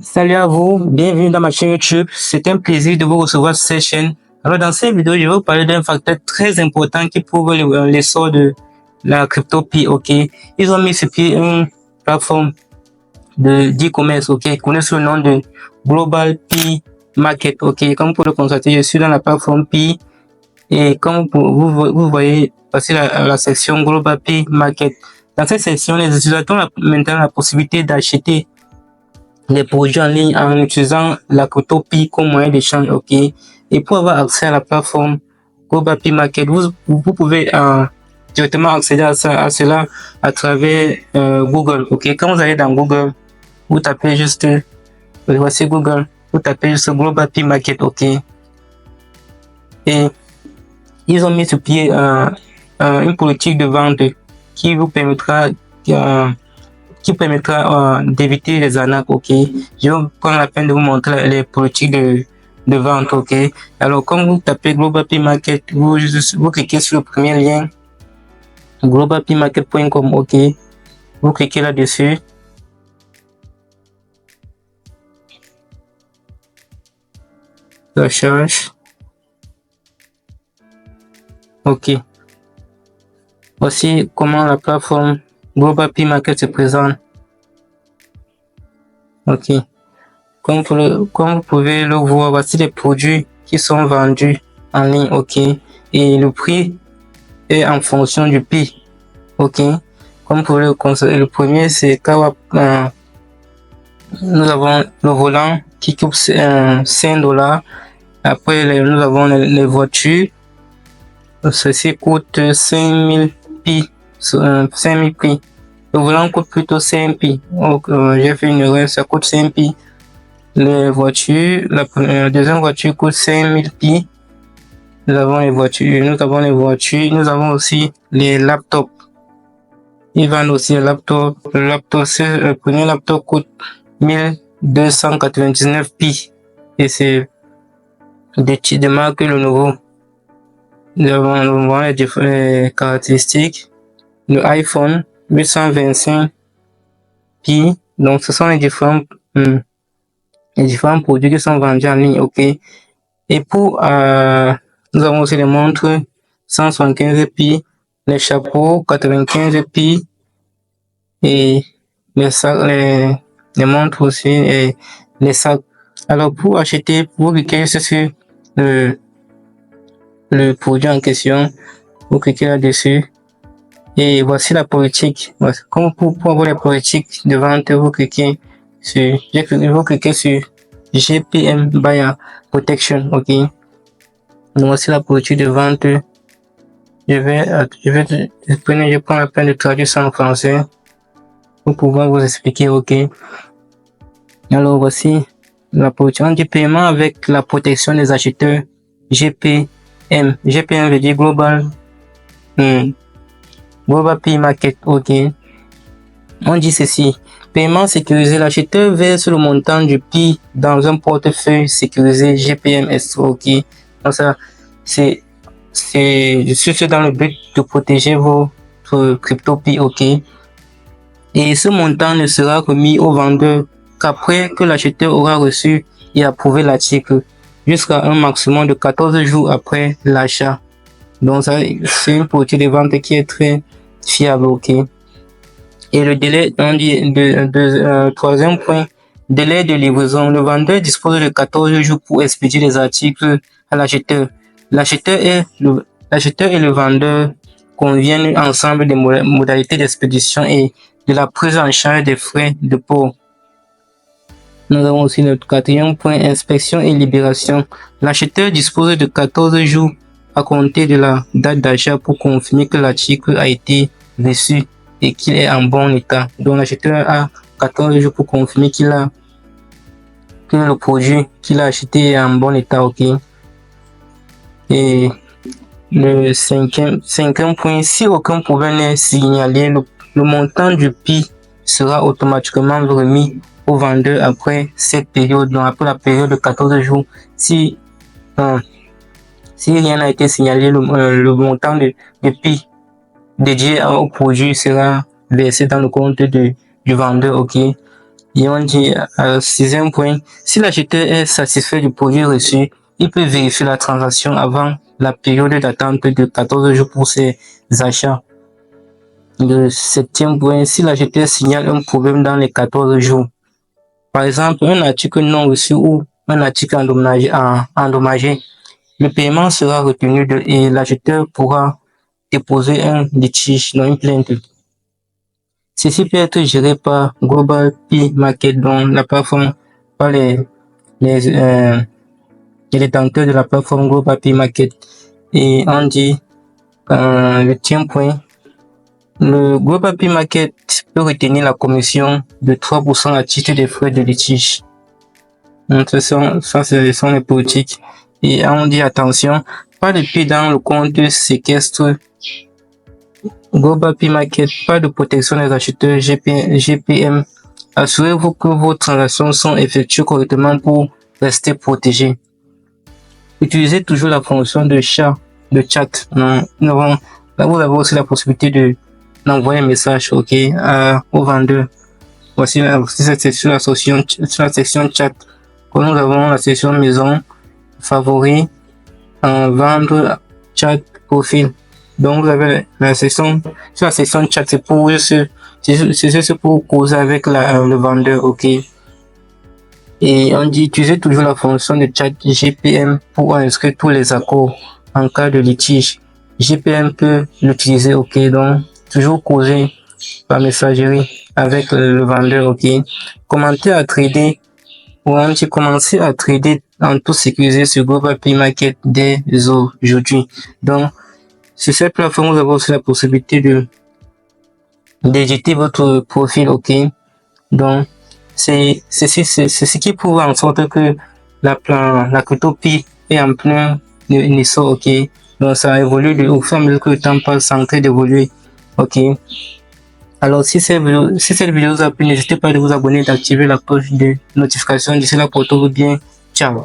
Salut à vous, bienvenue dans ma chaîne YouTube. C'est un plaisir de vous recevoir sur cette chaîne. Alors dans cette vidéo, je vais vous parler d'un facteur très important qui prouve l'essor de la crypto-Pi, ok. Ils ont mis sur pied une plateforme d'e-commerce, ok, connue sous le nom de Global Pi Market, ok. Comme vous pouvez le constater, je suis dans la plateforme Pi et comme vous voyez passer la section Global Pi Market. Dans cette section, les utilisateurs ont maintenant la possibilité d'acheter les produits en ligne en utilisant la crypto Pi comme moyen d'échange, ok. Et pour avoir accès à la plateforme Global Pi Market, vous pouvez directement accéder à cela à travers Google, ok. Quand vous allez dans Google, vous tapez juste, voici Google, vous tapez juste Global Pi Market, ok. Et ils ont mis sur pied une politique de vente qui vous permettra d'éviter les arnaques, ok. Je vais prendre la peine de vous montrer les politiques de vente, ok. Alors, comme vous tapez Global Pi Market, vous cliquez sur le premier lien, globalpimarket.com, ok. Vous cliquez là-dessus. Ça charge. Ok. Voici comment la plateforme Global Pi Market se présente. Ok. Comme vous pouvez le voir, voici les produits qui sont vendus en ligne, ok. Et le prix est en fonction du Pi, ok. Comme vous pouvez le constater, le premier c'est Kawa. Nous avons le volant qui coûte 5 $. Après, nous avons les voitures. Ceci coûte 5000 Pi. 5000 Pi. Le volant coûte plutôt 5 Pi. Donc, j'ai fait une erreur, ça coûte 5 Pi. Les voitures, la deuxième voiture coûte 5000 Pi. Nous avons les voitures, nous avons aussi les laptops. Ils vendent aussi les laptops. Le premier laptop coûte 1299 Pi. Et c'est de marque Lenovo. Nous avons les caractéristiques. Le iPhone 825 Pi. Donc, ce sont les différents produits qui sont vendus en ligne, ok. Et pour, nous avons aussi les montres 175 Pi, les chapeaux 95 Pi, et les sacs, les montres aussi, et les sacs. Alors, pour acheter, vous cliquez sur le produit en question, vous cliquez là-dessus, et voici la politique. Comme pour avoir les politiques de vente, vous cliquez sur GPM Buyer Protection, ok. Donc voici la politique de vente. Je prends la peine de traduire ça en français pour pouvoir vous expliquer, ok. Alors voici la politique. On dit paiement avec la protection des acheteurs GPM. GPM veut dire Global Pi Market, ok. On dit ceci. Paiement sécurisé. L'acheteur verse le montant du Pi dans un portefeuille sécurisé GPMS, ok. Donc ça, c'est juste dans le but de protéger votre crypto Pi, ok. Et ce montant ne sera remis au vendeur qu'après que l'acheteur aura reçu et approuvé l'article, jusqu'à un maximum de 14 jours après l'achat. Donc ça, c'est une politique de vente qui est très fiable, ok. Et le délai, on dit troisième point, délai de livraison. Le vendeur dispose de 14 jours pour expédier les articles à l'acheteur. L'acheteur et le vendeur conviennent ensemble des modalités d'expédition et de la prise en charge des frais de port. Nous avons aussi notre quatrième point, inspection et libération. L'acheteur dispose de 14 jours à compter de la date d'achat pour confirmer que l'article a été reçu et qu'il est en bon état. Donc l'acheteur a 14 jours pour confirmer que le produit qu'il a acheté est en bon état, ok. Et le cinquième point, si aucun problème n'est signalé, le montant du Pi sera automatiquement remis au vendeur après cette période, donc après la période de 14 jours. Si rien n'a été signalé, le montant de Pi dédié au produit sera versé dans le compte du vendeur, ok. Et on dit, sixième point, si l'acheteur est satisfait du produit reçu, il peut vérifier la transaction avant la période d'attente de 14 jours pour ses achats. Le septième point, si l'acheteur signale un problème dans les 14 jours, par exemple un article non reçu ou un article endommagé, le paiement sera retenu et l'acheteur pourra déposer un litige, dans une plainte. Ceci peut être géré par Global P Market, dont la plateforme, par les détenteurs de la plateforme Global P Market. Et on dit, huitième point, le Global P Market peut retenir la commission de 3% à titre des frais de litige. Donc, ce sont les politiques. Et on dit attention, pas de prix dans le compte séquestre. Global P Market, pas de protection des acheteurs GPM. Assurez-vous que vos transactions sont effectuées correctement pour rester protégées. Utilisez toujours la fonction de chat. Là, vous avez aussi la possibilité d'envoyer un message, au vendeur. Voici cette section, la section chat. Comme nous avons la section maison, favoris, vendre, chat, profil. Donc vous avez la section chat, c'est pour causer avec le vendeur, Et on dit utiliser toujours la fonction de chat GPM pour inscrire tous les accords en cas de litige. GPM peut l'utiliser, donc toujours causer par messagerie avec le vendeur, Commencer à trader en tout sécurisé sur Global P Market dès aujourd'hui. Donc, sur cette plateforme, vous avez aussi la possibilité d'éditer votre profil, Donc, c'est ce qui prouve en sorte que la crypto-Pi est en plein essor, Donc, ça évolue au fur et à mesure que le temps passe, en train d'évoluer, Alors, si cette vidéo vous a plu, n'hésitez pas à vous abonner et d'activer la cloche de notification. D'ici là, portez-vous bien. Ciao.